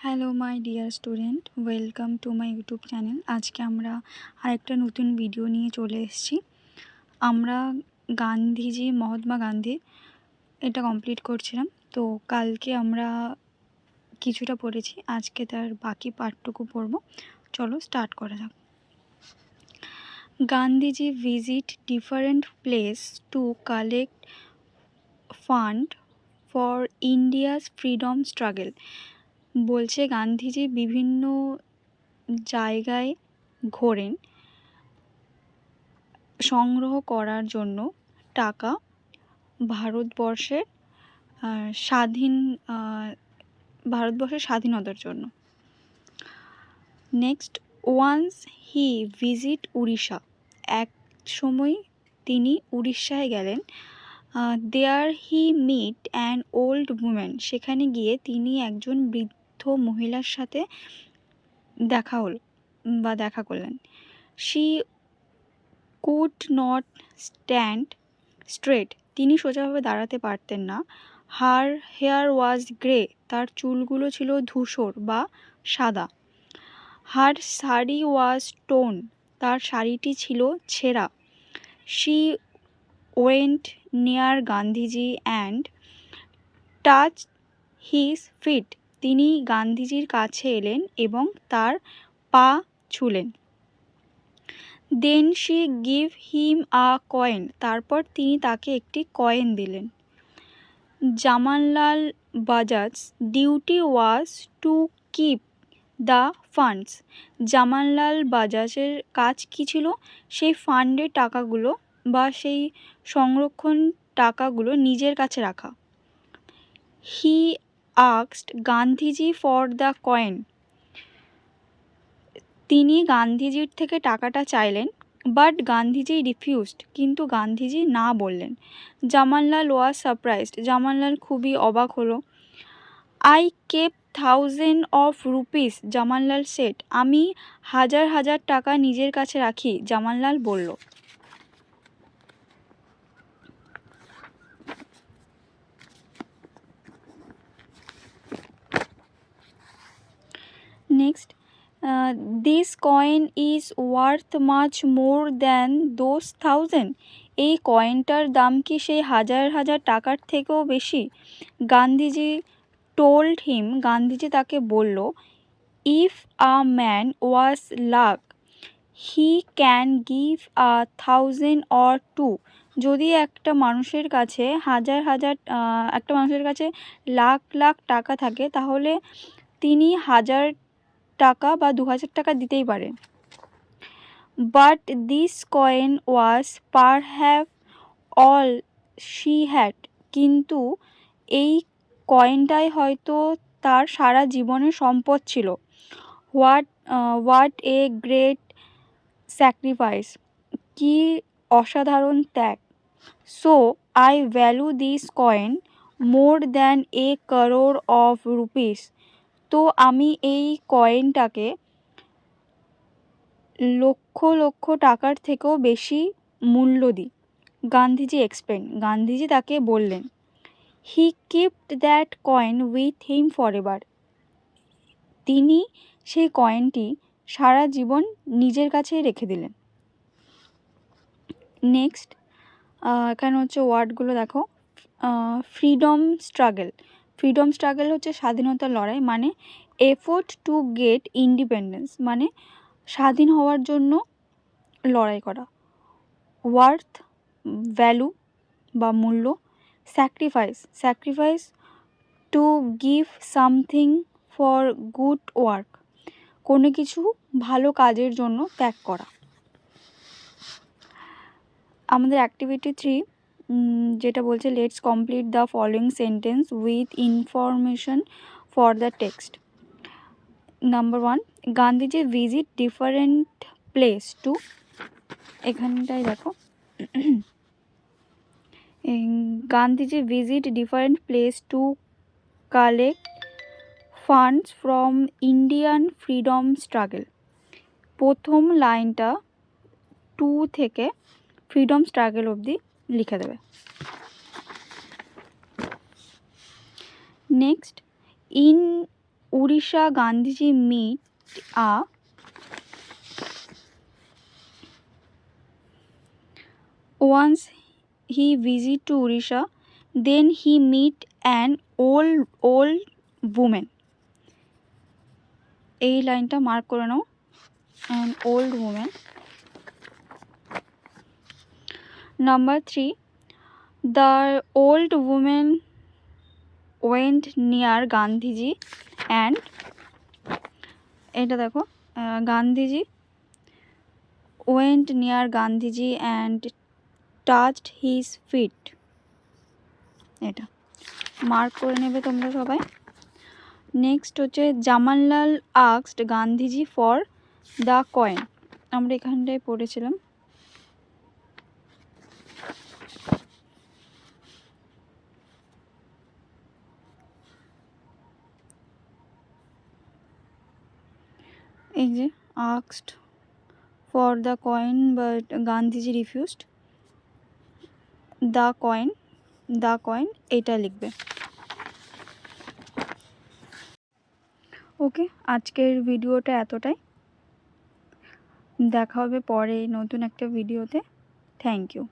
Hello my dear student, welcome to my YouTube channel. আজকে আমরা আরেকটা নতুন ভিডিও নিয়ে চলে এসেছি। আমরা গান্ধীজি, মহাত্মা গান্ধী এটা কমপ্লিট করছিলাম। তো কালকে আমরা কিছুটা পড়েছি, আজকে তার বাকি পার্টটুকু পড়ব। চলো স্টার্ট করা যাক। Gandhiji visit different place to collect fund for India's freedom struggle. বলছে গান্ধীজি বিভিন্ন জায়গায় ঘোরেন সংগ্রহ করার জন্য টাকা ভারতবর্ষের স্বাধীনতার জন্য। Next, once he visit Orissa. এক সময় তিনি উড়িষ্যায় গেলেন। There he meet an old women. সেখানে গিয়ে তিনি একজন বৃদ্ধ মহিলার সাথে দেখা করলেন। She could not stand straight. তিনি সোজাভাবে দাঁড়াতে পারতেন না। Her hair was grey. তার চুলগুলো ছিল ধূসর বা সাদা। Her sari was torn. তার শাড়িটি ছিল ছেঁড়া। She went near Gandhiji and touch his feet. তিনি গান্ধীজির কাছে এলেন এবং তার পা ছুলেন। Then she give him a coin. তারপর তিনি তাকে একটি কয়েন দিলেন। Jamnalal Bajaj duty was to keep the funds. Jamnalal বাজাজের কাজ কী ছিল? সেই ফান্ডের টাকাগুলো বা সেই সংরক্ষণ টাকাগুলো নিজের কাছে রাখা। He asked Gandhiji for the coin. তিনি গান্ধীজির থেকে টাকাটা চাইলেন, বাট গান্ধীজি রিফিউজড। কিন্তু গান্ধীজি না বললেন। জামানলাল ওয়াজ সারপ্রাইজড। জামানলাল খুবই অবাক হলো। I kept 1000 of rupees, Jamnalal said. আমি হাজার হাজার টাকা নিজের কাছে রাখি, জামানলাল বলল। Next, this coin is worth much more than those 1000। এই কয়েনটার দাম কি সেই হাজার হাজার টাকার থেকেও বেশি? Gandhiji told him. গান্ধীজি তাকে বলল, if a man was lakh he can give 1000 or 2। যদি একটা মানুষের কাছে একটা মানুষের কাছে লাখ লাখ টাকা থাকে, তাহলে তিনি 1000 টাকা বা 2000 টাকা দিতেই পারেন। But this coin was perhaps all she had. কিন্তু এই কয়েনটাই হয়তো তার সারা জীবনের সম্পদ ছিল। What a great sacrifice. কি অসাধারণ ত্যাগ। So I value this coin more than a crore of rupees. তো আমি এই কয়েনটাকে লক্ষ লক্ষ টাকার থেকেও বেশি মূল্য দিই। গান্ধীজি এক্সপ্লেন। গান্ধীজি তাকে বললেন। He kept that coin with him forever. তিনি সেই কয়েনটি সারা জীবন নিজের কাছেই রেখে দিলেন। নেক্সট, এখানে হচ্ছে ওয়ার্ডগুলো দেখো। Freedom struggle. ফ্রিডম স্ট্রাগল হচ্ছে স্বাধীনতার লড়াই, মানে এফোর্ট টু গেট ইন্ডিপেন্ডেন্স, মানে স্বাধীন হওয়ার জন্য লড়াই করা। ওয়ার্থ ভ্যালু বা মূল্য। Sacrifice to give something for good work, কোনো কিছু ভালো কাজের জন্য ত্যাগ করা। আমাদের অ্যাক্টিভিটি 3 যেটা বলছে let's complete the following sentence with information for the text. Number 1, Gandhiji visit different place to. এখানটায় দেখো, Gandhiji visit different place to collect funds from Indian freedom struggle. প্রথম লাইনটা 2 থেকে ফ্রিডম স্ট্রাগল অবধি লিখে দেবে। Next, in Odisha, Gandhiji meet a once he visit to Odisha, then he meet an old woman. এই লাইনটা মার্ক করে নাও, an old woman. Number 3, the old woman went near Gandhiji and এটা দেখো Gandhiji went near Gandhiji and touched his feet. এটা mark করে নেবে তোমরা সবাই। নেক্সট হচ্ছে Jamnalal asked Gandhiji for the coin. আমরা এখানটায় পড়েছিলাম। এই যে asked for the coin but Gandhiji refused. The coin এটা লিখবে। ওকে, আজকের ভিডিওটা এতটাই। দেখা হবে পরে নতুন একটা ভিডিওতে। Thank you.